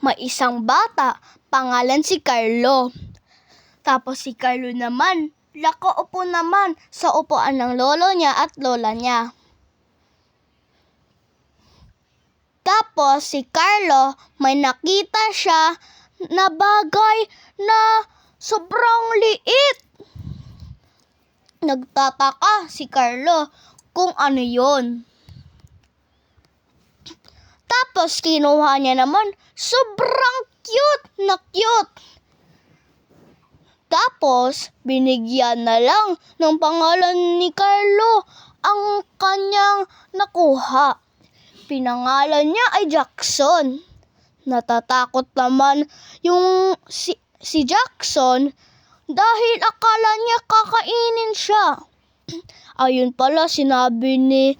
may isang bata, pangalan si Carlo. Tapos si Carlo naman, nakaupo naman sa upuan ng lolo niya at lola niya. Tapos si Carlo, may nakita siya na bagay na sobrang liit. Nagtataka si Carlo kung ano yon. Tapos kinuha niya naman, sobrang cute na cute. Tapos binigyan na lang ng pangalan ni Carlo ang kanyang nakuha. Pinangalan niya ay Jackson. Natatakot naman yung si Jackson dahil akala niya kakainin siya. Ayun pala, sinabi ni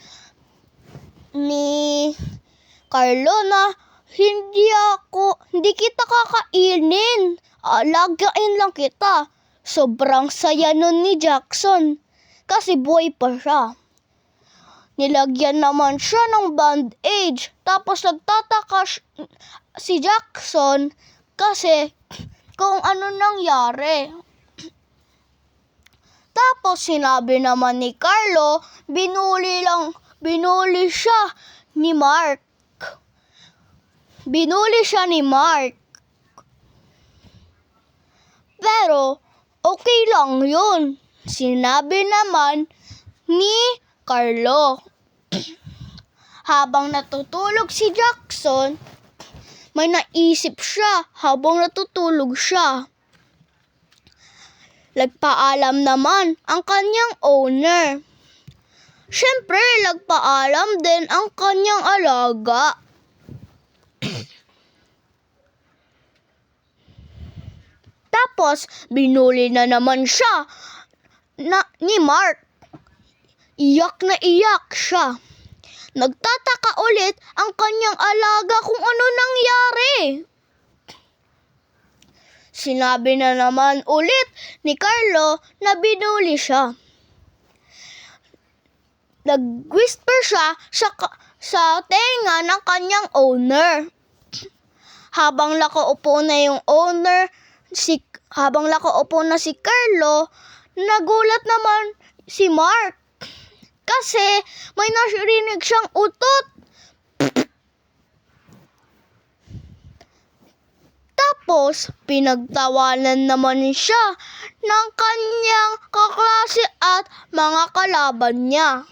Carlo na hindi kita kakainin. Alagain lang kita. Sobrang saya nun ni Jackson kasi buhay pa siya. Nilagyan naman siya ng bandage. Tapos nagtataka si Jackson kasi kung ano nangyari. Tapos sinabi naman ni Carlo, binuli siya ni Mark. Binuli siya ni Mark. Pero okay lang yun. Sinabi naman ni Carlo. Habang natutulog si Jackson, may naisip siya habang natutulog siya. Nagpaalam naman ang kanyang owner. Siyempre, nagpaalam din ang kanyang alaga. Tapos, binuli na naman siya ni Mark. Iyak na iyak siya. Nagtataka ulit ang kanyang alaga kung ano nangyari. Sinabi na naman ulit ni Carlo na binuli siya. Nag-whisper siya sa tenga ng kanyang owner. Habang nakaupo na si Carlo, nagulat naman si Mark. Kasi may narinig siyang utot. Tapos, pinagtawanan naman siya ng kanyang kaklase at mga kalaban niya.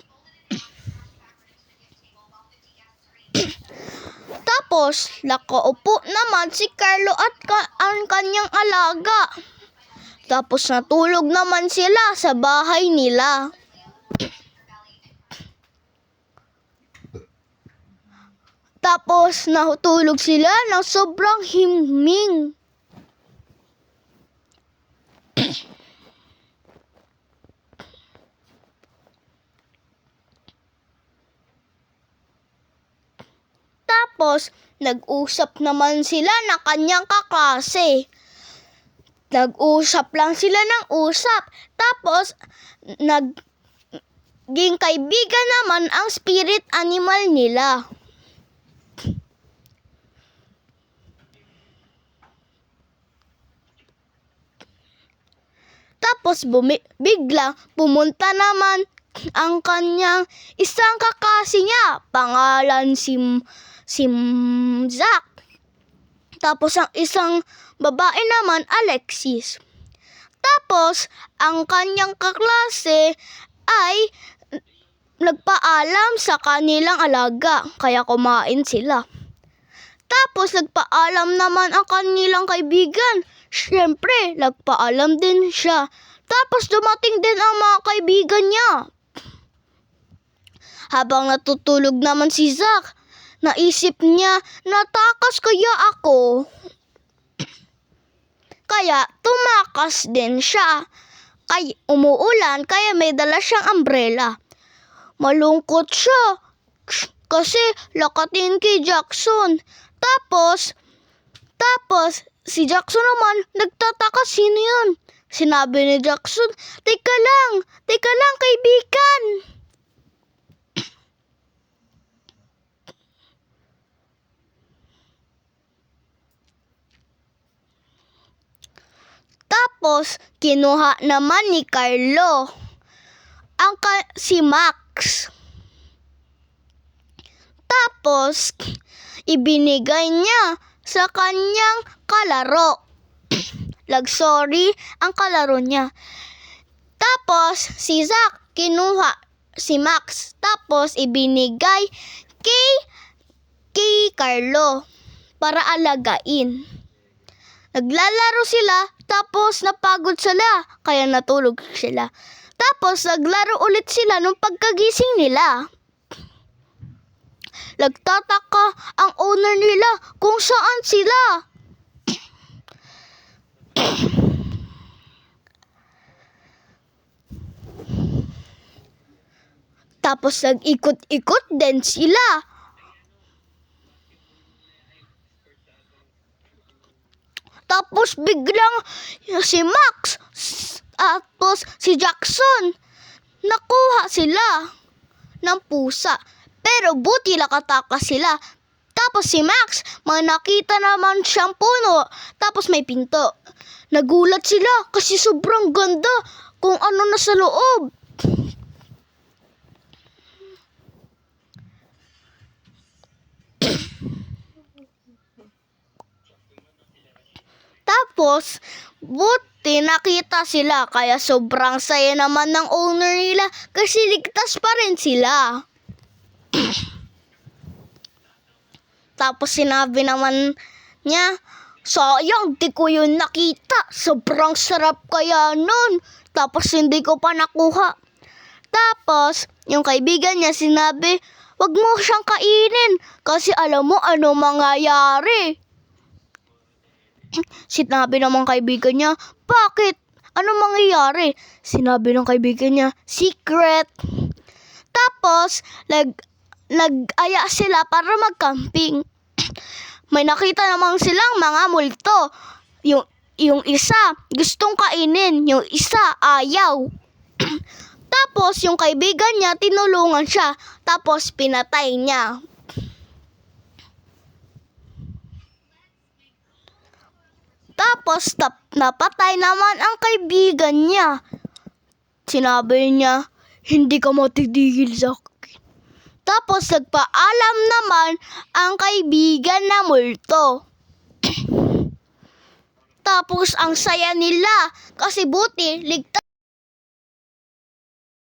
Tapos, nakaupo naman si Carlo at ang kanyang alaga. Tapos, natulog naman sila sa bahay nila. Tapos, natulog sila ng sobrang himing. Tapos, nag-usap naman sila ng kanyang kaklase. Nag-usap lang sila ng usap. Tapos, naging kaibigan naman ang spirit animal nila. Tapos biglang pumunta naman ang kanyang isang kakasi niya, pangalan si Zack. Tapos ang isang babae naman, Alexis. Tapos ang kanyang kaklase ay nagpaalam sa kanilang alaga, kaya kumain sila. Tapos nagpaalam naman ang kanilang kaibigan. Siyempre, nagpaalam din siya. Tapos dumating din ang mga kaibigan niya. Habang natutulog naman si Zack, naisip niya, natakas kaya ako? Kaya tumakas din siya. Umuulan, kaya may dala siyang umbrella. Malungkot siya kasi lakatin kay Jackson. Tapos si Jackson naman nagtataka, sino yun? Sinabi ni Jackson, Teka lang kaibigan. Tapos, kinuha naman ni Carlo si Max. Tapos, ibinigay niya sa kanyang kalaro. Sorry, ang kalaro niya. Tapos, si Zack kinuha si Max. Tapos, ibinigay kay Carlo para alagain. Naglalaro sila, tapos napagod sila, kaya natulog sila. Tapos, naglaro ulit sila nung pagkagising nila. Nagtataka ang owner nila kung saan sila. Tapos nag-ikot-ikot din sila. Tapos biglang si Max tapos si Jackson nakuha sila ng pusa. Pero buti nakatakas sila. Tapos si Max, may nakita naman siyang puno. Tapos may pinto. Nagulat sila kasi sobrang ganda kung ano nasa loob. Tapos, buti nakita sila kaya sobrang saya naman ng owner nila kasi ligtas pa rin sila. Tapos sinabi naman niya, sayang di ko yun nakita, sobrang sarap kaya nun. Tapos hindi ko pa nakuha. Tapos yung kaibigan niya sinabi, wag mo siyang kainin kasi alam mo ano mangyayari. Sinabi naman kaibigan niya, bakit? Ano mangyayari? Sinabi ng kaibigan niya, secret. Tapos, nag-aya sila para mag-camping. May nakita naman silang mga multo. Yung isa, gustong kainin. Yung isa, ayaw. Tapos, yung kaibigan niya, tinulungan siya. Tapos, pinatay niya. Tapos, napatay naman ang kaibigan niya. Sinabi niya, hindi ka matitigil sa akin. Tapos, nagpaalam naman ang kaibigan na multo. Tapos, ang saya nila kasi buti, ligtas